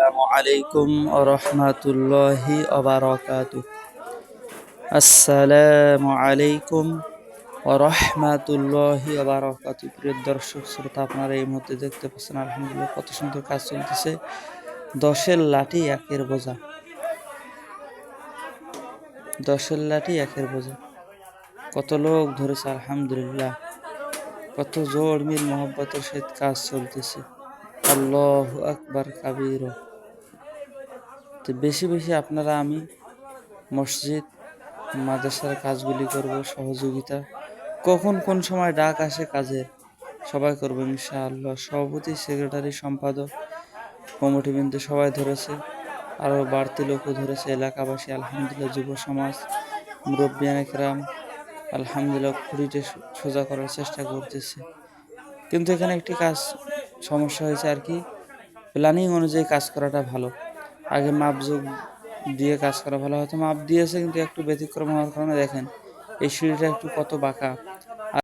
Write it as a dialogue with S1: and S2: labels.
S1: আসসালামু আলাইকুম ওয়া রাহমাতুল্লাহি ওয়া বারাকাতুহু। আসসালামু আলাইকুম ওয়া রাহমাতুল্লাহি ওয়া বারাকাতুহু। প্রিয় দর্শক শ্রোতা, আপনারা এই মুহূর্তে দেখতে পাচ্ছেন আলহামদুলিল্লাহ কত সুন্দর কাজ চলতেছে। 10-এর লাঠি 1-এর বোঝা, 10-এর লাঠি 1-এর বোঝা। কত লোক ধরেছে আলহামদুলিল্লাহ, কত জোর মিল মোহাব্বতের সহিত কাজ চলতেছে। আল্লাহু আকবার কাবীরা। তো বেশি বেশি আপনারা আমি মসজিদ মাদ্রাসার কাজগুলি করব, সহযোগিতা কখন কোন সময় ডাক আসে কাজের সবাই করবো ইনশাআল্লাহ। সভাপতি, সেক্রেটারি, সম্পাদক, কমিটিবৃন্দ সবাই ধরেছে, আরও বাড়তি লোকও ধরেছে, এলাকাবাসী আলহামদুলিল্লাহ, যুব সমাজ, মুরব্বিয়ান একরাম আলহামদুলিল্লাহ খুঁটিতে সোজা করার চেষ্টা করতেছে। কিন্তু এখানে একটি কাজ সমস্যা হয়েছে আর কি, প্ল্যানিং অনুযায়ী কাজ করাটা ভালো। আগে মাপজোক দিয়ে কাজ করা ভালো, হয়তো মাপ দিয়েছে কিন্তু একটু ব্যতিক্রম হওয়ার কারণে দেখেন এই সিঁড়িটা একটু কত বাঁকা।